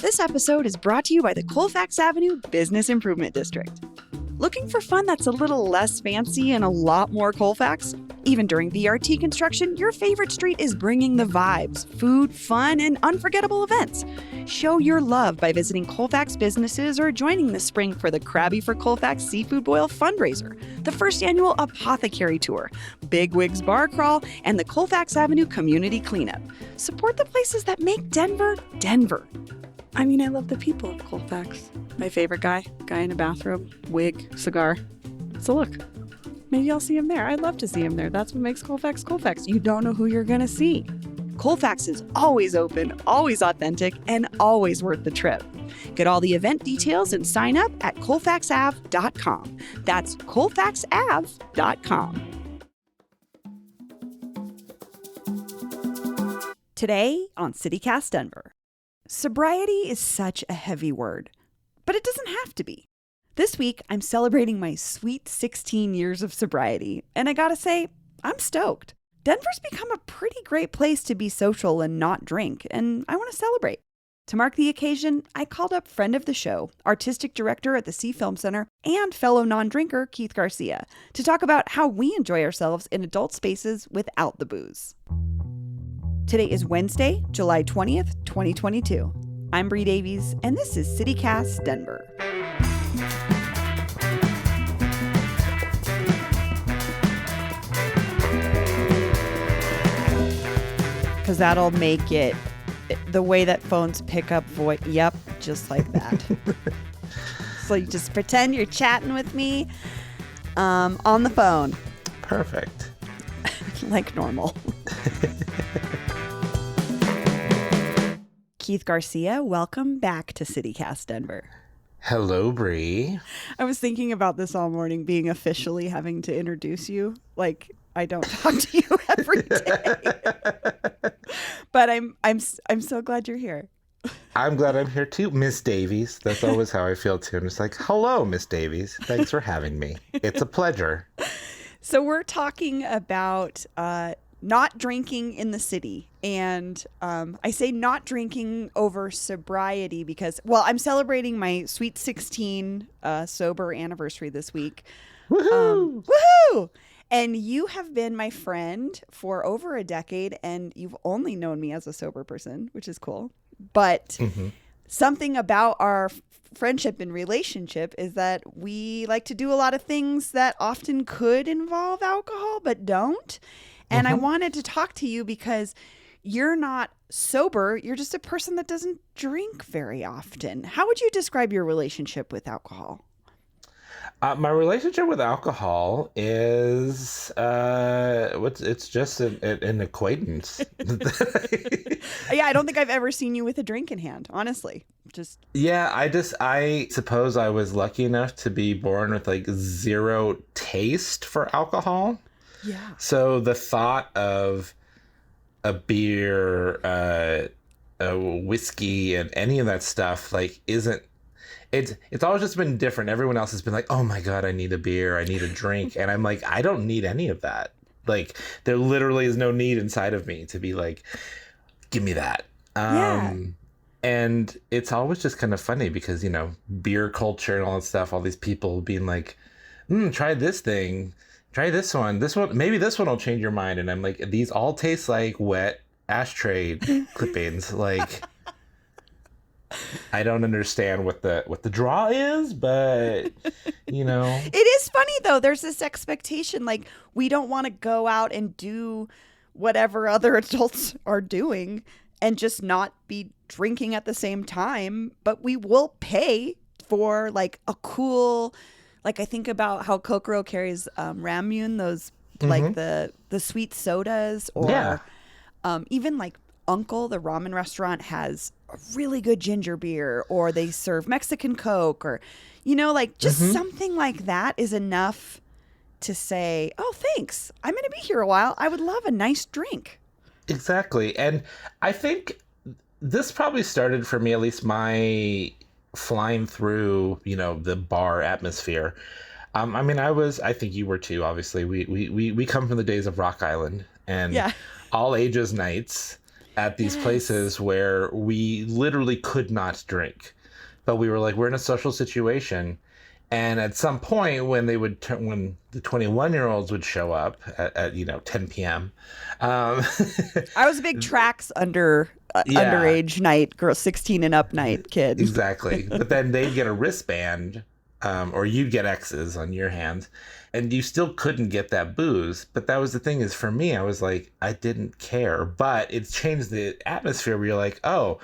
This episode is brought to you by the Colfax Avenue Business Improvement District. Looking for fun that's a little less fancy and a lot more Colfax? Even during VRT construction, your favorite street is bringing the vibes, food, fun, and unforgettable events. Show your love by visiting Colfax businesses or joining this spring for the Krabby for Colfax Seafood Boil fundraiser, the first annual Apothecary Tour, Big Wigs Bar Crawl, and the Colfax Avenue Community Cleanup. Support the places that make Denver, Denver. I mean, I love the people of Colfax. My favorite guy in a bathrobe, wig, cigar. So look, maybe I'll see him there. I'd love to see him there. That's what makes Colfax Colfax. You don't know who you're going to see. Colfax is always open, always authentic, and always worth the trip. Get all the event details and sign up at colfaxav.com. That's colfaxav.com. Today on CityCast Denver. Sobriety is such a heavy word, but it doesn't have to be. This week, I'm celebrating my sweet 16 years of sobriety, and I gotta say, I'm stoked. Denver's become a pretty great place to be social and not drink, and I want to celebrate. To mark the occasion, I called up friend of the show, artistic director at the Sie Film Center, and fellow non-drinker Keith Garcia, to talk about how we enjoy ourselves in adult spaces without the booze. Today is Wednesday, July 20th, 2022. I'm Bree Davies, and this is CityCast Denver. Because that'll make it the way that phones pick up voice. Yep, just like that. So you just pretend you're chatting with me on the phone. Perfect. Like normal. Keith Garcia, welcome back to CityCast Denver. Hello, Bree. I was thinking about this all morning, being officially having to introduce you. Like, I don't talk to you every day. But I'm so glad you're here. I'm glad I'm here too, Miss Davies. That's always how I feel too. I'm just like, hello, Miss Davies. Thanks for having me. It's a pleasure. So we're talking about not drinking in the city. And I say not drinking over sobriety because, well, I'm celebrating my sweet 16 sober anniversary this week. Woohoo! Woohoo! And you have been my friend for over a decade, and you've only known me as a sober person, which is cool. But something about our friendship and relationship is that we like to do a lot of things that often could involve alcohol, but don't. And I wanted to talk to you because you're not sober. You're just a person that doesn't drink very often. How would you describe your relationship with alcohol? My relationship with alcohol is it's just an acquaintance. Yeah, I don't think I've ever seen you with a drink in hand, honestly. I suppose I was lucky enough to be born with like zero taste for alcohol. Yeah. So the thought of a beer, a whiskey, and any of that stuff like isn't. It's always just been different. Everyone else has been like, oh my God, I need a beer. I need a drink. And I'm like, I don't need any of that. Like, there literally is no need inside of me to be like, give me that. And it's always just kind of funny because, you know, beer culture and all that stuff, all these people being like, try this thing. Try this one. Maybe this one will change your mind. And I'm like, these all taste like wet ashtray clippings. Like, I don't understand what the draw is, but you know. It is funny though. There's this expectation like we don't want to go out and do whatever other adults are doing and just not be drinking at the same time, but we will pay for like a cool, like I think about how Kokoro carries Ramune, those like the sweet sodas, or even like Uncle, the ramen restaurant, has a really good ginger beer, or they serve Mexican Coke, or, you know, like just something like that is enough to say, oh, thanks. I'm going to be here a while. I would love a nice drink. Exactly. And I think this probably started for me, at least my flying through, you know, the bar atmosphere. I mean, I think you were too, obviously. We come from the days of Rock Island and all ages nights. at these Yes. places where we literally could not drink. But we were like, we're in a social situation. And at some point when they would when the 21-year-olds would show up at 10 p.m. Um, I was a big tracks underage night, girl, 16 and up night kid. Exactly. But then they'd get a wristband, or you'd get X's on your hands, and you still couldn't get that booze. But that was the thing, is for me, I was like, I didn't care. But it changed the atmosphere where you're like, oh,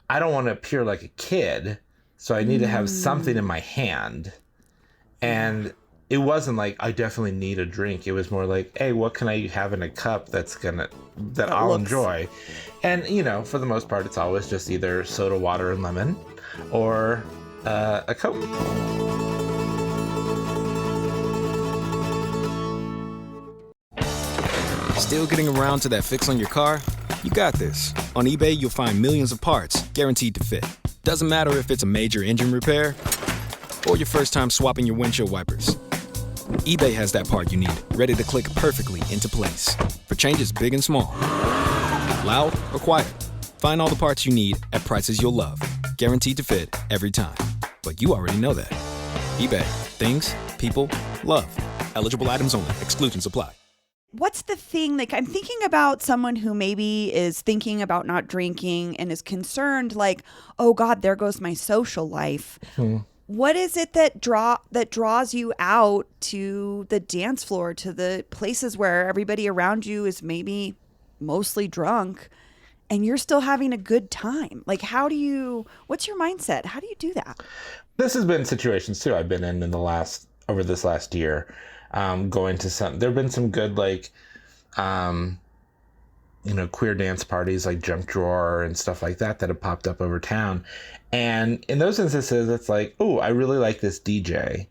I don't want to appear like a kid, so I need to have something in my hand. And it wasn't like, I definitely need a drink. It was more like, hey, what can I have in a cup that I'll enjoy? And, for the most part, it's always just either soda, water, and lemon, or a Coke. Still getting around to that fix on your car? You got this. On eBay, you'll find millions of parts guaranteed to fit. Doesn't matter if it's a major engine repair or your first time swapping your windshield wipers. eBay has that part you need, ready to click perfectly into place for changes big and small. Loud or quiet, find all the parts you need at prices you'll love. Guaranteed to fit every time. But you already know that. eBay. Things, people, love. Eligible items only. Exclusions apply. What's the thing, like, I'm thinking about someone who maybe is thinking about not drinking and is concerned, like, oh God, there goes my social life. What is it that draws you out to the dance floor, to the places where everybody around you is maybe mostly drunk and you're still having a good time? Like, what's your mindset? How do you do that? This has been situations too I've been in over this last year. Going to there've been some good, like, queer dance parties like Junk Drawer and stuff like that have popped up over town. And in those instances, it's like, oh, I really like this DJ.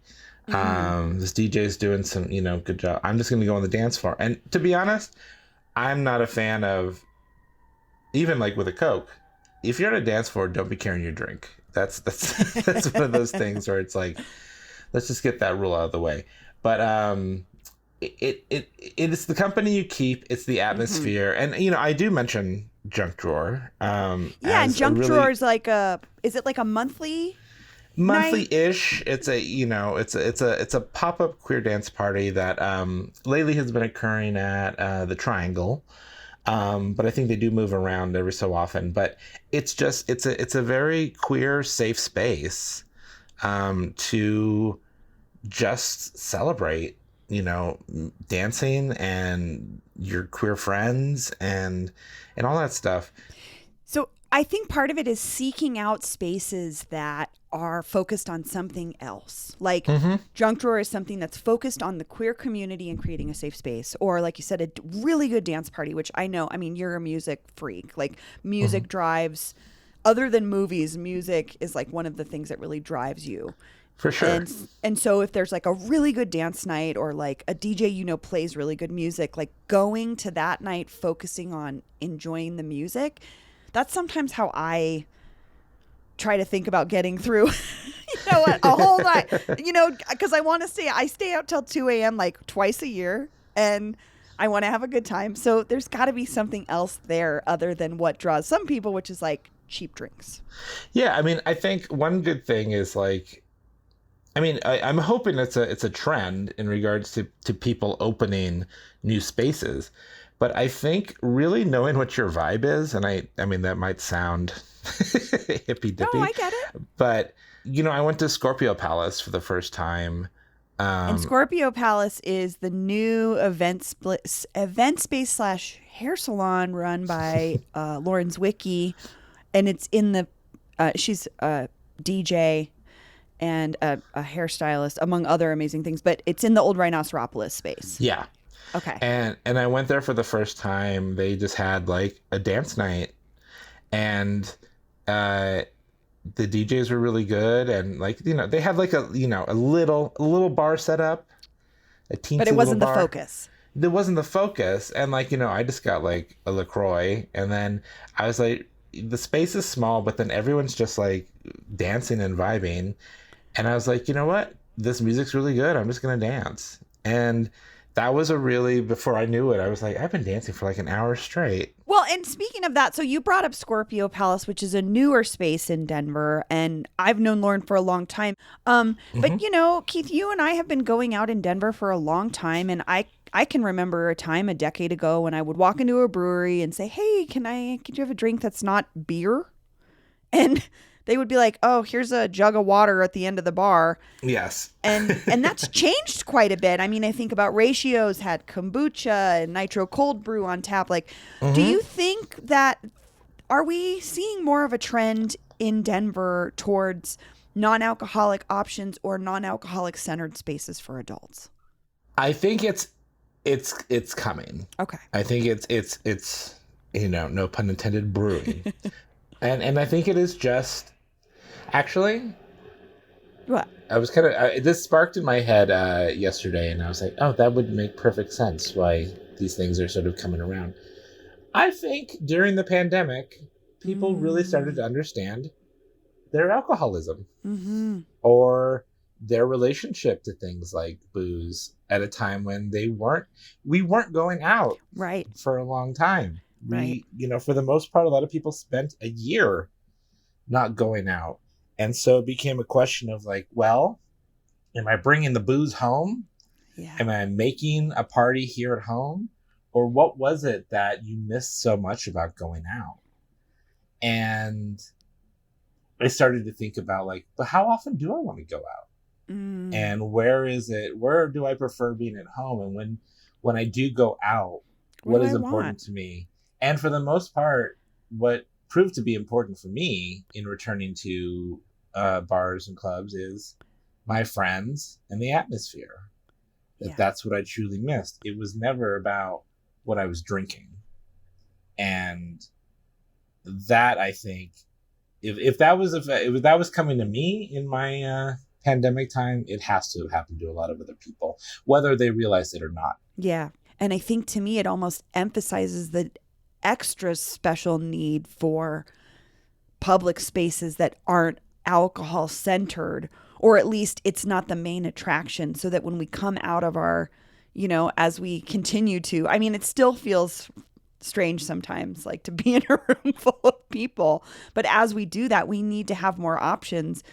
This DJ is doing some, good job. I'm just going to go on the dance floor. And to be honest, I'm not a fan of, even like with a Coke, if you're on a dance floor, don't be carrying your drink. That's one of those things where it's like, let's just get that rule out of the way. But it is the company you keep. It's the atmosphere. And, I do mention Junk Drawer. And Junk Drawer is is it like a monthly ish? It's a pop-up queer dance party that lately has been occurring at the Triangle. But I think they do move around every so often. But it's a very queer, safe space to just celebrate, dancing and your queer friends and all that stuff. So I think part of it is seeking out spaces that are focused on something else. Like Junk Drawer is something that's focused on the queer community and creating a safe space. Or like you said, a really good dance party, which I know, you're a music freak. Like music drives, other than movies, music is like one of the things that really drives you. For sure. And so if there's like a really good dance night or like a DJ, plays really good music, like going to that night, focusing on enjoying the music, that's sometimes how I try to think about getting through, a whole night, because I stay out till 2 a.m. like twice a year and I want to have a good time. So there's got to be something else there other than what draws some people, which is like cheap drinks. Yeah. I think one good thing is like, I'm hoping it's a trend in regards to people opening new spaces, but I think really knowing what your vibe is, and that might sound hippy dippy. No, I get it. But I went to Scorpio Palace for the first time. And Scorpio Palace is the new event space / hair salon run by Lauren Zwicky, and it's in the she's a DJ and a hairstylist, among other amazing things, but it's in the old Rhinoceropolis space. Yeah. Okay. And I went there for the first time. They just had like a dance night, and the DJs were really good, and like they had like a little bar set up, a teensy but it wasn't the bar. focus. It wasn't the focus, and like I just got like a LaCroix, and then I was like, the space is small, but then everyone's just like dancing and vibing. And I was like, you know what? This music's really good. I'm just going to dance. And that was a really, before I knew it, I was like, I've been dancing for like an hour straight. Well, and speaking of that, so you brought up Scorpio Palace, which is a newer space in Denver, and I've known Lauren for a long time. But you know, Keith, you and I have been going out in Denver for a long time, and I can remember a time a decade ago when I would walk into a brewery and say, "Hey, could you have a drink that's not beer?" And they would be like, "Oh, here's a jug of water at the end of the bar." Yes. And that's changed quite a bit. I mean, I think about Ratios had kombucha and nitro cold brew on tap. Like, do you think that, are we seeing more of a trend in Denver towards non-alcoholic options or non-alcoholic centered spaces for adults? I think it's coming. Okay. I think it's no pun intended, brewing. and I think it is just, actually, What? I was this sparked in my head yesterday, and I was like, oh, that would make perfect sense why these things are sort of coming around. I think during the pandemic, people really started to understand their alcoholism or their relationship to things like booze at a time when we weren't going out Right. for a long time. Right. For the most part, a lot of people spent a year not going out. And so it became a question of like, well, am I bringing the booze home? Yeah. Am I making a party here at home? Or what was it that you missed so much about going out? And I started to think about like, but how often do I want to go out? And where do I prefer being at home? And when I do go out, what is important to me? And for the most part, what proved to be important for me in returning to bars and clubs is my friends and the atmosphere. That's what I truly missed. It was never about what I was drinking. And that, I think, if that was coming to me in my pandemic time, it has to have happened to a lot of other people, whether they realize it or not. Yeah. And I think to me, it almost emphasizes the extra special need for public spaces that aren't alcohol centered, or at least it's not the main attraction, so that when we come out of our, as we continue to, I mean, it still feels strange sometimes, like to be in a room full of people. But as we do that, we need to have more options.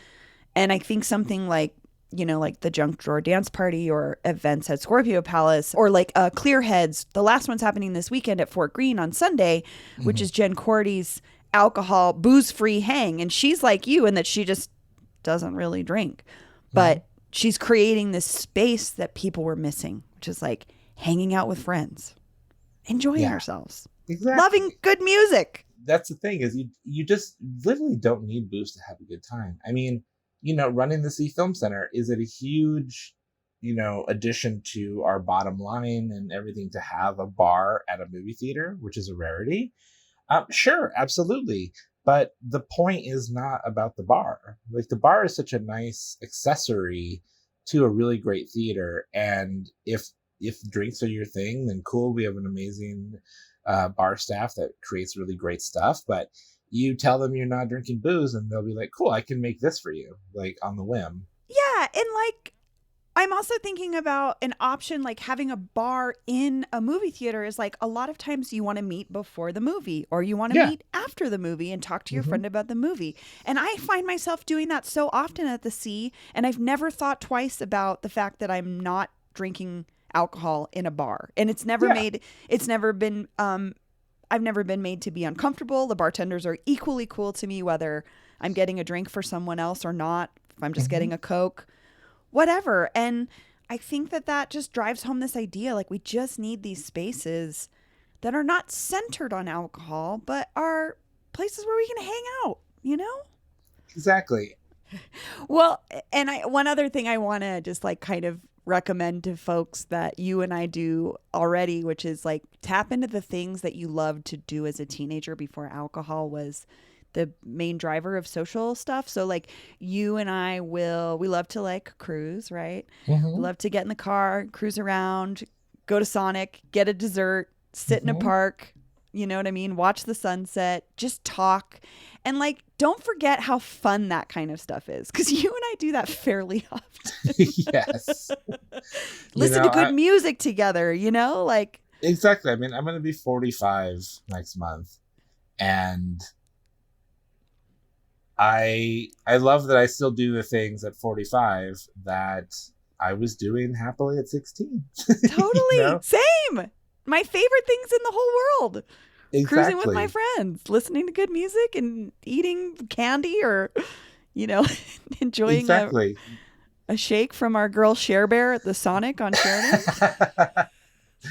And I think something like, like the Junk Drawer Dance Party or events at Scorpio Palace, or like Clear Heads. The last one's happening this weekend at Fort Greene on Sunday, which is Jen Cordy's alcohol, booze-free hang. And she's like you in that she just doesn't really drink. But she's creating this space that people were missing, which is like hanging out with friends, enjoying ourselves, loving good music. That's the thing, is you just literally don't need booze to have a good time. I mean, running the Sie Film Center is a huge, addition to our bottom line and everything, to have a bar at a movie theater, which is a rarity. Sure, absolutely. But the point is not about the bar. Like, the bar is such a nice accessory to a really great theater. And if drinks are your thing, then cool. We have an amazing bar staff that creates really great stuff. But you tell them you're not drinking booze and they'll be like, cool, I can make this for you, like on the whim. Yeah. And like, I'm also thinking about an option like having a bar in a movie theater is like, a lot of times you want to meet before the movie, or you want to meet after the movie and talk to your friend about the movie. And I find myself doing that so often at the Sie, and I've never thought twice about the fact that I'm not drinking alcohol in a bar. And it's never been I've never been made to be uncomfortable. The bartenders are equally cool to me, whether I'm getting a drink for someone else or not, if I'm just getting a Coke, whatever. And I think that just drives home this idea, like, we just need these spaces that are not centered on alcohol, but are places where we can hang out, Exactly. Well, and one other thing I want to just like kind of recommend to folks that you and I do already, which is like tap into the things that you loved to do as a teenager before alcohol was the main driver of social stuff. So like you and I we love to like cruise, right? We love to get in the car, cruise around, go to Sonic, get a dessert, sit in a park, You know what I mean? Watch the sunset, just talk. And like, don't forget how fun that kind of stuff is. Because you and I do that fairly often. Yes. Listen to good music together, like. Exactly. I mean, I'm going to be 45 next month. And I love that I still do the things at 45 that I was doing happily at 16. Totally. Same. My favorite things in the whole world. Exactly. Cruising with my friends, listening to good music and eating candy or, enjoying a shake from our girl Cher Bear at the Sonic on Sheridan.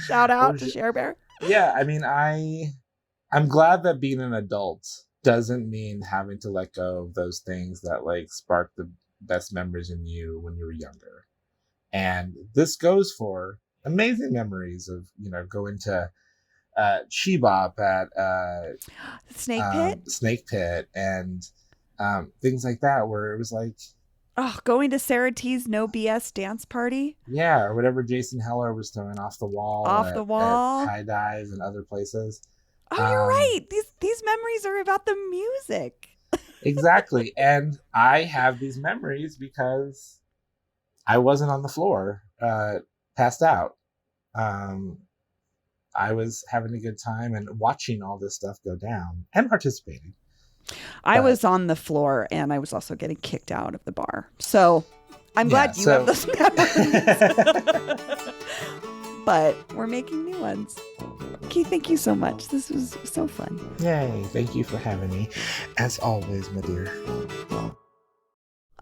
Shout out to Cher Bear. Yeah, I mean, I'm glad that being an adult doesn't mean having to let go of those things that like spark the best memories in you when you were younger. And this goes for amazing memories of, going to Shebop at Snake Pit and things like that, where it was like, going to Sarah T's No BS dance party. Yeah, or whatever Jason Heller was throwing off the wall at High Dive and other places. Oh, you're right. These memories are about the music. Exactly. And I have these memories because I wasn't on the floor, passed out. I was having a good time and watching all this stuff go down and participating. I was on the floor and I was also getting kicked out of the bar. So I'm glad you have those memories. But we're making new ones. Keith, thank you so much. This was so fun. Yay. Thank you for having me. As always, my dear.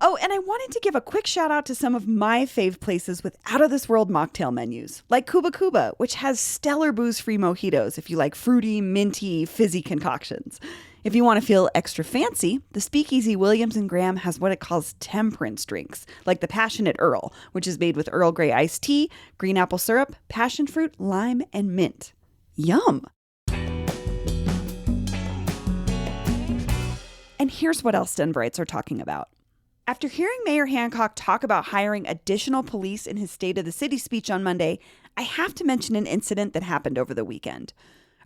Oh, and I wanted to give a quick shout out to some of my fave places with out-of-this-world mocktail menus, like Cuba Cuba, which has stellar booze-free mojitos if you like fruity, minty, fizzy concoctions. If you want to feel extra fancy, the Speakeasy Williams & Graham has what it calls temperance drinks, like the Passionate Earl, which is made with Earl Grey iced tea, green apple syrup, passion fruit, lime, and mint. Yum! And here's what else Denverites are talking about. After hearing Mayor Hancock talk about hiring additional police in his State of the City speech on Monday, I have to mention an incident that happened over the weekend.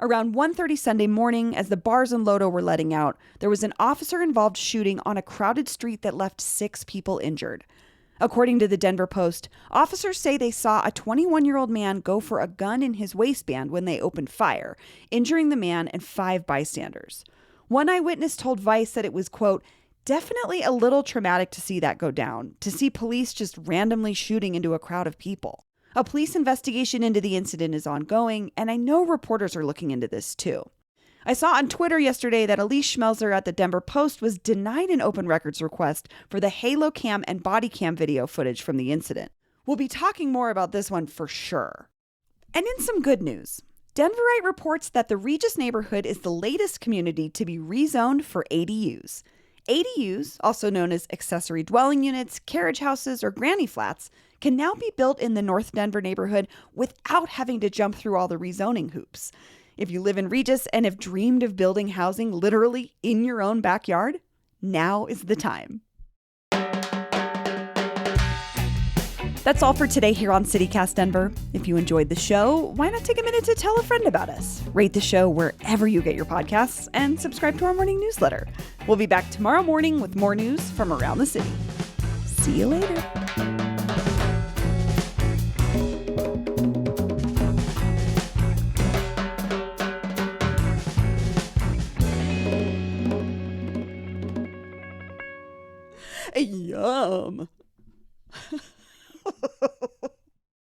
Around 1:30 Sunday morning, as the bars in Lodo were letting out, there was an officer-involved shooting on a crowded street that left 6 people injured. According to the Denver Post, officers say they saw a 21-year-old man go for a gun in his waistband when they opened fire, injuring the man and 5 bystanders. One eyewitness told Vice that it was, quote, definitely a little traumatic to see that go down, to see police just randomly shooting into a crowd of people. A police investigation into the incident is ongoing, and I know reporters are looking into this too. I saw on Twitter yesterday that Elise Schmelzer at the Denver Post was denied an open records request for the Halo Cam and Body Cam video footage from the incident. We'll be talking more about this one for sure. And in some good news, Denverite reports that the Regis neighborhood is the latest community to be rezoned for ADUs. ADUs, also known as accessory dwelling units, carriage houses, or granny flats, can now be built in the North Denver neighborhood without having to jump through all the rezoning hoops. If you live in Regis and have dreamed of building housing literally in your own backyard, now is the time. That's all for today here on CityCast Denver. If you enjoyed the show, why not take a minute to tell a friend about us? Rate the show wherever you get your podcasts and subscribe to our morning newsletter. We'll be back tomorrow morning with more news from around the city. See you later.